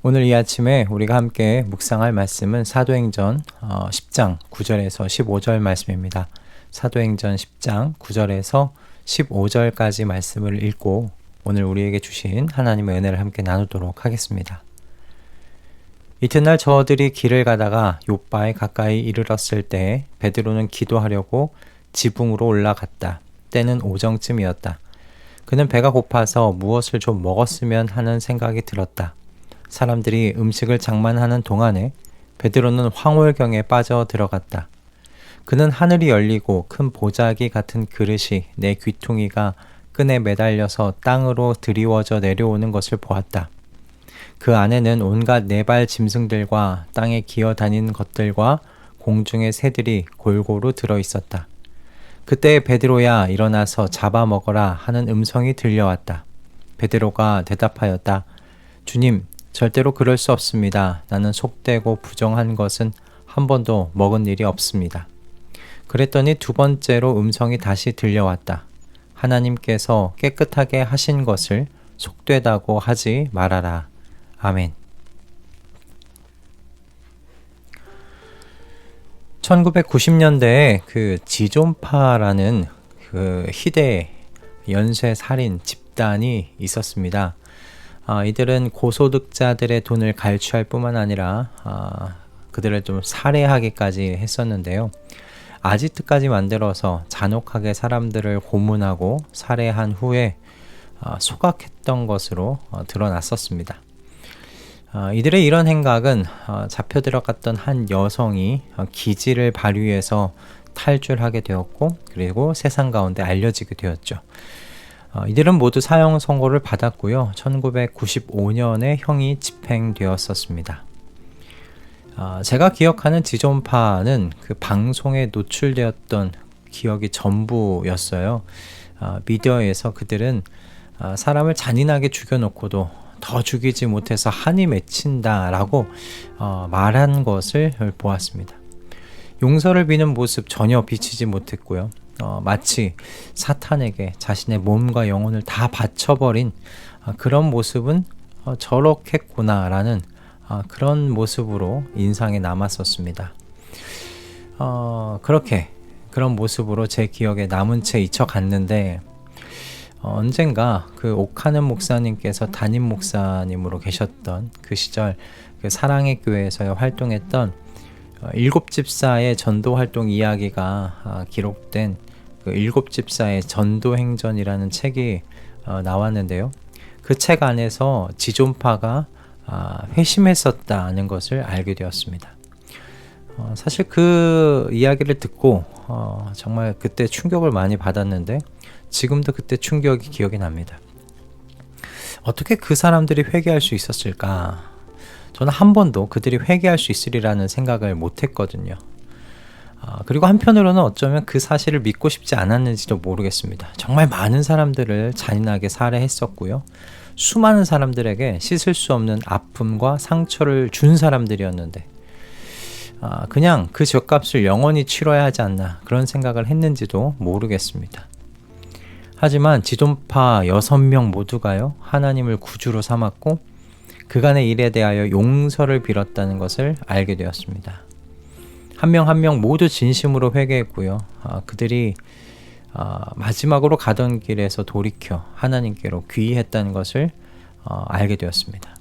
오늘 이 아침에 우리가 함께 묵상할 말씀은 사도행전 10장 9절에서 15절 말씀입니다. 사도행전 10장 9절에서 15절까지 말씀을 읽고 오늘 우리에게 주신 하나님의 은혜를 함께 나누도록 하겠습니다. 이튿날 저들이 길을 가다가 욥바에 가까이 이르렀을 때 베드로는 기도하려고 지붕으로 올라갔다. 때는 오정쯤이었다. 그는 배가 고파서 무엇을 좀 먹었으면 하는 생각이 들었다. 사람들이 음식을 장만하는 동안에 베드로는 황홀경에 빠져 들어갔다. 그는 하늘이 열리고 큰 보자기 같은 그릇이 내 귀퉁이가 끈에 매달려서 땅으로 드리워져 내려오는 것을 보았다. 그 안에는 온갖 네발 짐승들과 땅에 기어다니는 것들과 공중의 새들이 골고루 들어있었다. 그때 베드로야 일어나서 잡아먹어라 하는 음성이 들려왔다. 베드로가 대답하였다. 주님, 절대로 그럴 수 없습니다. 나는 속되고 부정한 것은 한 번도 먹은 일이 없습니다. 그랬더니 두 번째로 음성이 다시 들려왔다. 하나님께서 깨끗하게 하신 것을 속되다고 하지 말아라. 아멘. 1990년대에 그 지존파라는 그 희대 연쇄 살인 집단이 있었습니다. 이들은 고소득자들의 돈을 갈취할 뿐만 아니라 그들을 좀 살해하기까지 했었는데요. 아지트까지 만들어서 잔혹하게 사람들을 고문하고 살해한 후에 소각했던 것으로 드러났었습니다. 이들의 이런 행각은 잡혀 들어갔던 한 여성이 기지를 발휘해서 탈출하게 되었고 그리고 세상 가운데 알려지게 되었죠. 이들은 모두 사형 선고를 받았고요. 1995년에 형이 집행되었었습니다. 제가 기억하는 지존파는 그 방송에 노출되었던 기억이 전부였어요. 미디어에서 그들은 사람을 잔인하게 죽여놓고도 더 죽이지 못해서 한이 맺힌다라고 말한 것을 보았습니다. 용서를 비는 모습 전혀 비치지 못했고요. 마치 사탄에게 자신의 몸과 영혼을 다 바쳐버린 그런 모습은 저렇겠구나라는 그런 모습으로 인상에 남았었습니다. 그런 모습으로 제 기억에 남은 채 잊혀갔는데 언젠가 그 옥하는 목사님께서 담임 목사님으로 계셨던 그 시절 그 사랑의 교회에서 활동했던 일곱 집사의 전도 활동 이야기가 기록된 그 일곱 집사의 전도 행전이라는 책이 나왔는데요. 그 책 안에서 지존파가 회심했었다는 것을 알게 되었습니다. 사실 그 이야기를 듣고 정말 그때 충격을 많이 받았는데 지금도 그때 충격이 기억이 납니다. 어떻게 그 사람들이 회개할 수 있었을까? 저는 한 번도 그들이 회개할 수 있으리라는 생각을 못했거든요. 그리고 한편으로는 어쩌면 그 사실을 믿고 싶지 않았는지도 모르겠습니다. 정말 많은 사람들을 잔인하게 살해했었고요. 수많은 사람들에게 씻을 수 없는 아픔과 상처를 준 사람들이었는데 그냥 그 죗값을 영원히 치러야 하지 않나 그런 생각을 했는지도 모르겠습니다. 하지만 지존파 6명 모두가요 하나님을 구주로 삼았고 그간의 일에 대하여 용서를 빌었다는 것을 알게 되었습니다. 한 명 한 명 모두 진심으로 회개했고요. 그들이 마지막으로 가던 길에서 돌이켜 하나님께로 귀의했다는 것을 알게 되었습니다.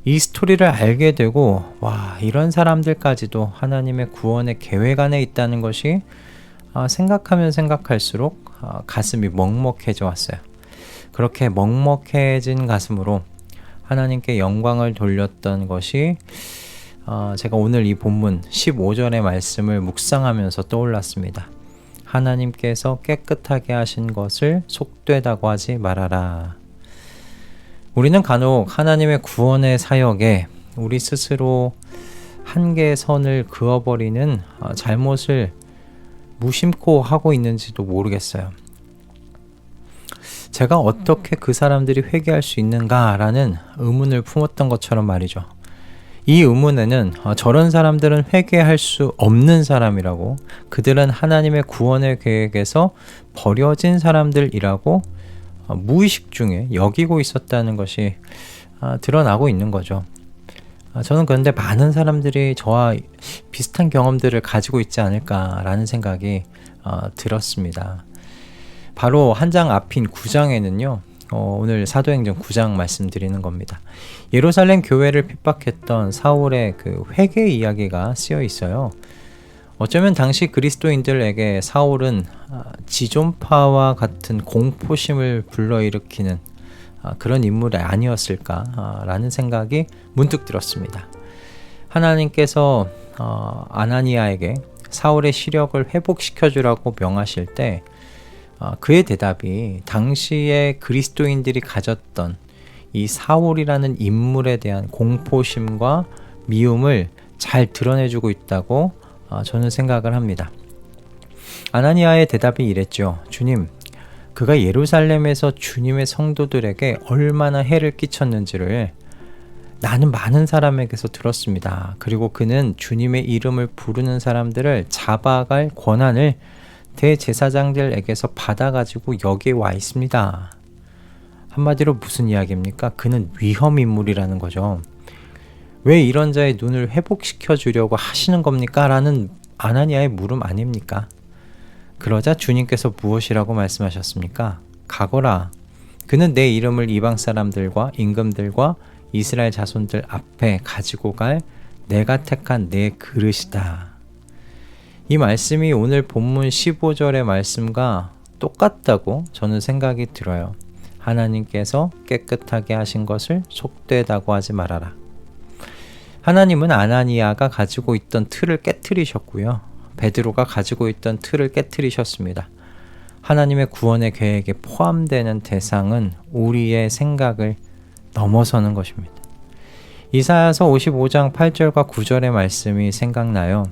이 스토리를 알게 되고 이런 사람들까지도 하나님의 구원의 계획 안에 있다는 것이 생각하면 생각할수록 가슴이 먹먹해져 왔어요. 그렇게 먹먹해진 가슴으로 하나님께 영광을 돌렸던 것이 제가 오늘 이 본문 15절의 말씀을 묵상하면서 떠올랐습니다. 하나님께서 깨끗하게 하신 것을 속되다고 하지 말아라. 우리는 간혹 하나님의 구원의 사역에 우리 스스로 한계의 선을 그어버리는 잘못을 무심코 하고 있는지도 모르겠어요. 제가 어떻게 그 사람들이 회개할 수 있는가라는 의문을 품었던 것처럼 말이죠. 이 의문에는 저런 사람들은 회개할 수 없는 사람이라고, 그들은 하나님의 구원의 계획에서 버려진 사람들이라고 무의식 중에 여기고 있었다는 것이 드러나고 있는 거죠. 저는 그런데 많은 사람들이 저와 비슷한 경험들을 가지고 있지 않을까라는 생각이 들었습니다. 바로 한 장 앞인 9장에는요. 오늘 사도행전 9장 말씀드리는 겁니다. 예루살렘 교회를 핍박했던 사울의 그 회개 이야기가 쓰여 있어요. 어쩌면 당시 그리스도인들에게 사울은 지존파와 같은 공포심을 불러일으키는 그런 인물이 아니었을까라는 생각이 문득 들었습니다. 하나님께서 아나니아에게 사울의 시력을 회복시켜주라고 명하실 때 그의 대답이 당시에 그리스도인들이 가졌던 이 사울이라는 인물에 대한 공포심과 미움을 잘 드러내주고 있다고 저는 생각을 합니다. 아나니아의 대답이 이랬죠. 주님, 그가 예루살렘에서 주님의 성도들에게 얼마나 해를 끼쳤는지를 나는 많은 사람에게서 들었습니다. 그리고 그는 주님의 이름을 부르는 사람들을 잡아갈 권한을 대제사장들에게서 받아가지고 여기에 와 있습니다. 한마디로 무슨 이야기입니까? 그는 위험인물이라는 거죠. 왜 이런 자의 눈을 회복시켜 주려고 하시는 겁니까? 라는 아나니아의 물음 아닙니까? 그러자 주님께서 무엇이라고 말씀하셨습니까? 가거라. 그는 내 이름을 이방 사람들과 임금들과 이스라엘 자손들 앞에 가지고 갈 내가 택한 내 그릇이다. 이 말씀이 오늘 본문 15절의 말씀과 똑같다고 저는 생각이 들어요. 하나님께서 깨끗하게 하신 것을 속되다고 하지 말아라. 하나님은 아나니아가 가지고 있던 틀을 깨트리셨고요. 베드로가 가지고 있던 틀을 깨트리셨습니다. 하나님의 구원의 계획에 포함되는 대상은 우리의 생각을 넘어서는 것입니다. 이사야서 55장 8절과 9절의 말씀이 생각나요.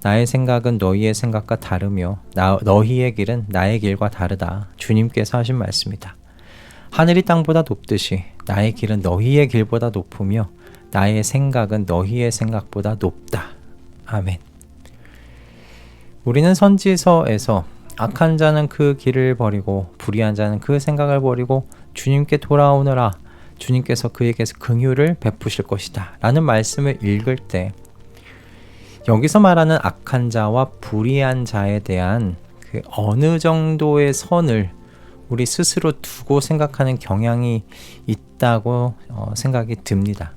나의 생각은 너희의 생각과 다르며 너희의 길은 나의 길과 다르다. 주님께서 하신 말씀이다. 하늘이 땅보다 높듯이 나의 길은 너희의 길보다 높으며 나의 생각은 너희의 생각보다 높다. 아멘. 우리는 선지서에서 악한 자는 그 길을 버리고 불의한 자는 그 생각을 버리고 주님께 돌아오너라. 주님께서 그에게서 긍휼을 베푸실 것이다. 라는 말씀을 읽을 때 여기서 말하는 악한 자와 불의한 자에 대한 그 어느 정도의 선을 우리 스스로 두고 생각하는 경향이 있다고 생각이 듭니다.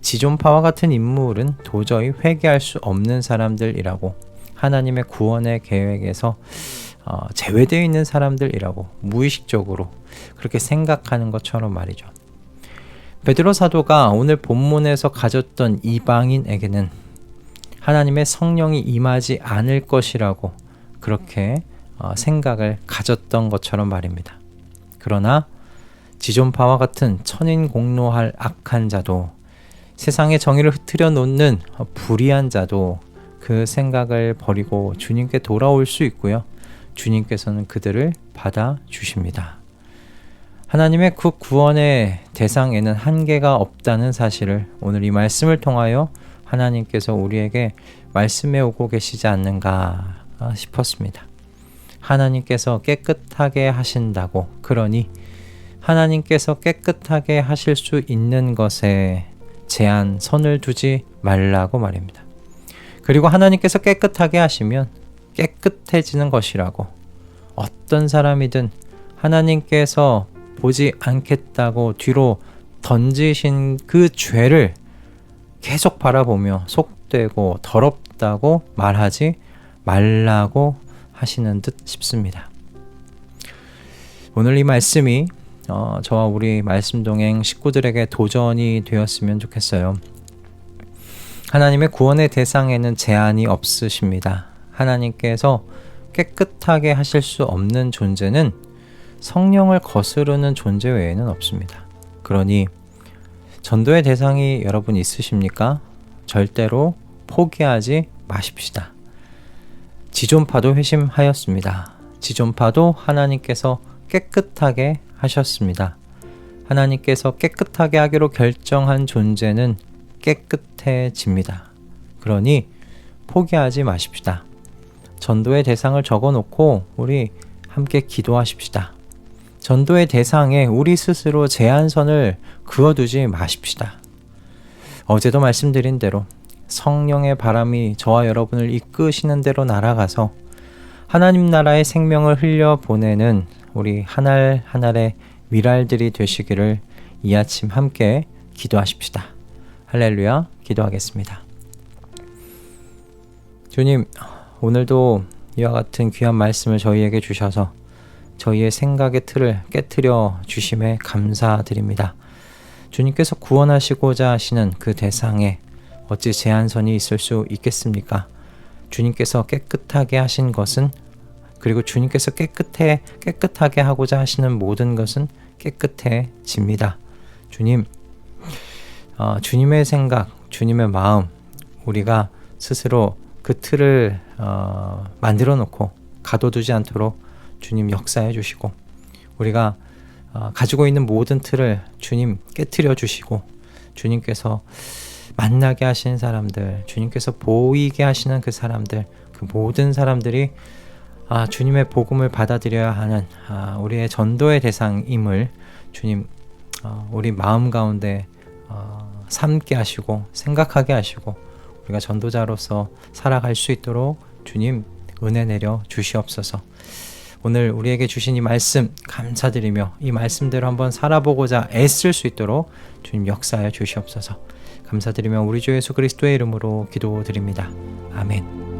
지존파와 같은 인물은 도저히 회개할 수 없는 사람들이라고, 하나님의 구원의 계획에서 제외되어 있는 사람들이라고 무의식적으로 그렇게 생각하는 것처럼 말이죠. 베드로 사도가 오늘 본문에서 가졌던 이방인에게는 하나님의 성령이 임하지 않을 것이라고 그렇게 생각을 가졌던 것처럼 말입니다. 그러나 지존파와 같은 천인공노할 악한 자도, 세상의 정의를 흐트려 놓는 불의한 자도 그 생각을 버리고 주님께 돌아올 수 있고요. 주님께서는 그들을 받아주십니다. 하나님의 그 구원의 대상에는 한계가 없다는 사실을 오늘 이 말씀을 통하여 하나님께서 우리에게 말씀해 오고 계시지 않는가 싶었습니다. 하나님께서 깨끗하게 하신다고, 그러니 하나님께서 깨끗하게 하실 수 있는 것에 제한, 선을 두지 말라고 말입니다. 그리고 하나님께서 깨끗하게 하시면 깨끗해지는 것이라고, 어떤 사람이든 하나님께서 보지 않겠다고 뒤로 던지신 그 죄를 계속 바라보며 속되고 더럽다고 말하지 말라고 하시는 듯 싶습니다. 오늘 이 말씀이 저와 우리 말씀동행 식구들에게 도전이 되었으면 좋겠어요. 하나님의 구원의 대상에는 제한이 없으십니다. 하나님께서 깨끗하게 하실 수 없는 존재는 성령을 거스르는 존재 외에는 없습니다. 그러니 전도의 대상이 여러분 있으십니까? 절대로 포기하지 마십시다. 지존파도 회심하였습니다. 지존파도 하나님께서 깨끗하게 하셨습니다. 하나님께서 깨끗하게 하기로 결정한 존재는 깨끗해집니다. 그러니 포기하지 마십시다. 전도의 대상을 적어놓고 우리 함께 기도하십시다. 전도의 대상에 우리 스스로 제한선을 그어두지 마십시다. 어제도 말씀드린 대로 성령의 바람이 저와 여러분을 이끄시는 대로 날아가서 하나님 나라의 생명을 흘려보내는 우리 한 알 한 알의 미랄들이 되시기를 이 아침 함께 기도하십시다. 할렐루야. 기도하겠습니다. 주님, 오늘도 이와 같은 귀한 말씀을 저희에게 주셔서 저희의 생각의 틀을 깨트려 주심에 감사드립니다. 주님께서 구원하시고자 하시는 그 대상에 어찌 제한선이 있을 수 있겠습니까? 주님께서 깨끗하게 하신 것은, 그리고 주님께서 깨끗하게 하고자 하시는 모든 것은 깨끗해집니다. 주님, 주님의 생각, 주님의 마음, 우리가 스스로 그 틀을 만들어 놓고 가둬두지 않도록 주님 역사해 주시고, 우리가 가지고 있는 모든 틀을 주님 깨트려 주시고, 주님께서 만나게 하시는 사람들, 주님께서 보이게 하시는 그 사람들, 그 모든 사람들이 주님의 복음을 받아들여야 하는 우리의 전도의 대상임을 주님 우리 마음 가운데 삼게 하시고 생각하게 하시고, 우리가 전도자로서 살아갈 수 있도록 주님 은혜 내려 주시옵소서. 오늘 우리에게 주신 이 말씀 감사드리며 이 말씀대로 한번 살아보고자 애쓸 수 있도록 주님 역사하여 주시옵소서. 감사드리며 우리 주 예수 그리스도의 이름으로 기도드립니다. 아멘.